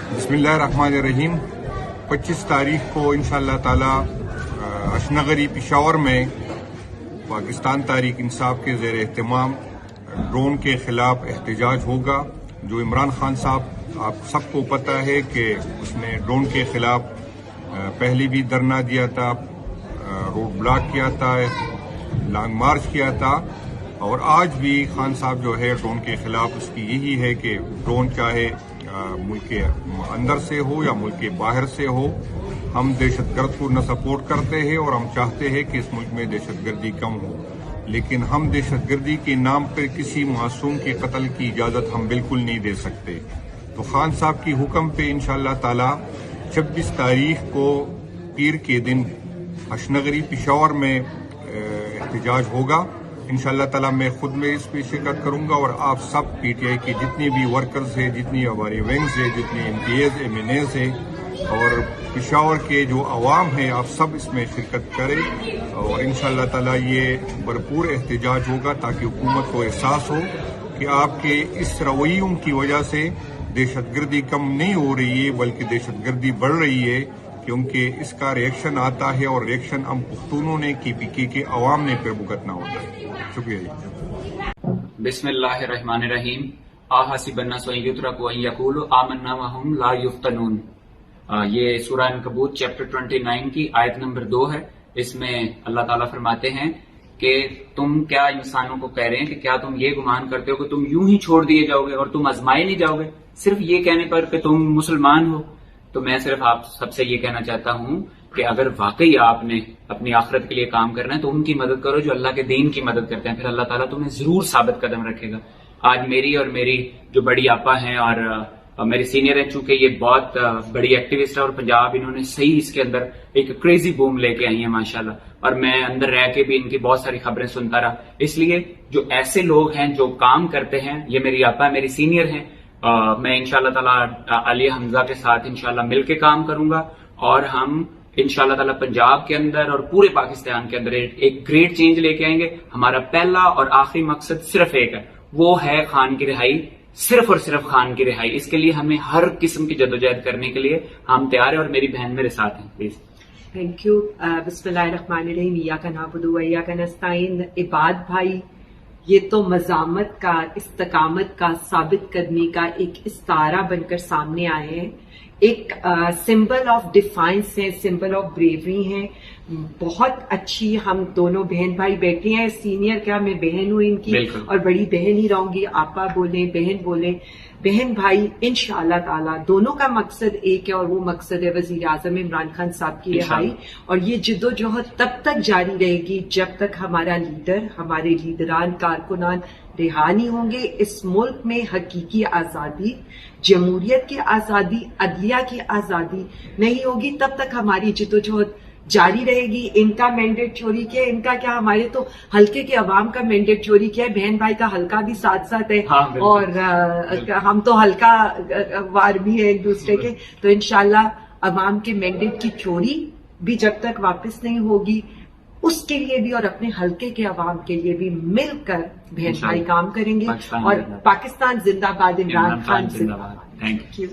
बिस्मिल्लाहिर्रहमानिर्रहीम। 25 तारीख को इंशाअल्लाह ताला अशनगरी पेशावर में पाकिस्तान तहरीक इंसाफ के ज़ेर एहतमाम ड्रोन के खिलाफ एहतजाज होगा। जो इमरान खान साहब, आप सबको पता है कि उसने ड्रोन के खिलाफ पहले भी धरना दिया था, रोड ब्लॉक किया था, लॉन्ग मार्च किया था, और आज भी खान साहब जो है ड्रोन के खिलाफ उसकी यही है कि ड्रोन चाहे मुल्क के अंदर से हो या मुल्क के बाहर से हो, हम दहशतगर्द को न सपोर्ट करते हैं और हम चाहते हैं कि इस मुल्क में दहशतगर्दी कम हो, लेकिन हम दहशतगर्दी के नाम पर किसी मासूम के कत्ल की इजाज़त हम बिल्कुल नहीं दे सकते। तो खान साहब की हुक्म पे इंशाअल्लाह ताला 26 तारीख को पीर के दिन अशनगरी पेशावर में एहतजाज होगा। इंशाअल्लाह ताला मैं खुद में इस पे शिरकत करूंगा और आप सब पीटीआई के जितने भी वर्कर्स हैं, जितनी हमारी विंग्स हैं, जितने एमपीएज एमएनएज हैं और पेशावर के जो अवाम है, आप सब इसमें शिरकत करें और इंशाअल्लाह ताला ये भरपूर एहतजाज होगा ताकि हुकूमत को एहसास हो कि आपके इस रवैयों की वजह से दहशतगर्दी कम नहीं हो रही है बल्कि दहशतगर्दी बढ़ रही है, क्योंकि इसका रिएक्शन आता है और रिएक्शन हम पुख्तूनों ने KPK के अवाम ने फिर भुगतना होता है। शुक्रिया जी। बिस्मिल्लाहिर्रहमानिर्रहीम। आहसिबन्ना युतरकू अन यकूलू आमन्ना वहुम ला युफ्तनून। ये सूरह अनकबूत चैप्टर 29 की आयत नंबर 2 है। इसमें अल्लाह ताला फरमाते हैं कि तुम क्या इंसानों को कह रहे हैं कि क्या तुम ये गुमान करते हो कि तुम यूं ही छोड़ दिए जाओगे और तुम आजमाए नहीं जाओगे सिर्फ ये कहने पर कि तुम मुसलमान हो। तो मैं सिर्फ आप सबसे ये कहना चाहता हूं कि अगर वाकई आपने अपनी आखिरत के लिए काम करना है तो उनकी मदद करो जो अल्लाह के दीन की मदद करते हैं, फिर अल्लाह ताला तुम्हें जरूर साबित कदम रखेगा। आज मेरी और मेरी जो बड़ी आपा हैं और मेरे सीनियर हैं, चूंकि ये बहुत बड़ी एक्टिविस्ट है और पंजाब इन्होंने सही इसके अंदर एक क्रेजी बूम लेके आई है माशाल्लाह, और मैं अंदर रह के भी इनकी बहुत सारी खबरें सुनता रहा। इसलिए जो ऐसे लोग हैं जो काम करते हैं, ये मेरी आपा मेरी सीनियर हैं, मैं इंशाअल्लाह ताला अली हमजा के साथ इंशाअल्लाह मिलके काम करूंगा और हम इंशाअल्लाह ताला पंजाब के अंदर और पूरे पाकिस्तान के अंदर एक ग्रेट चेंज लेके आएंगे। हमारा पहला और आखिरी मकसद सिर्फ एक है, वो है खान की रिहाई, सिर्फ और सिर्फ खान की रिहाई। इसके लिए हमें हर किस्म की जद्दोजहद करने के लिए हम तैयार हैं और मेरी बहन मेरे साथ हैं। प्लीज। Thank you. बिस्मिल्लाहिर्रहमानिर्रहीम। इय्याका नअबुदु व इय्याका नस्तईन। इबाद भाई, ये तो मज़ामत का, इस्तकामत का, साबित करने का एक इस्तारा बनकर सामने आए हैं। एक सिंबल ऑफ डिफाइंस है, सिंबल ऑफ ब्रेवरी है। बहुत अच्छी, हम दोनों बहन भाई बैठे हैं, सीनियर क्या मैं बहन हूं इनकी और बड़ी बहन ही रहूंगी। आपा बोले, बहन बोले, बहन भाई, इंशाअल्लाह ताला दोनों का मकसद एक है और वो मकसद है वजीर आजम इमरान खान साहब की रिहाई। और ये जिद्दोजहद तब तक जारी रहेगी जब तक हमारा लीडर, हमारे लीडरान, कारकुनान रिहा नहीं होंगे। इस मुल्क में हकीकी आजादी, जमहूरियत की आजादी, अदलिया की आजादी नहीं होगी, तब तक हमारी जिद्दोजहद जारी रहेगी। इनका मैंडेट चोरी किया, इनका क्या, हमारे तो हल्के के अवाम का मैंडेट चोरी किया है। बहन भाई का हल्का भी साथ साथ है और हम तो हल्का वार भी है एक दूसरे के। तो इंशाल्लाह अवाम के मैंडेट की चोरी भी जब तक वापस नहीं होगी, उसके लिए भी और अपने हल्के के अवाम के लिए भी मिलकर बहन भाई काम करेंगे। और पाकिस्तान जिंदाबाद, इमरान खान जिंदाबाद। Thank you.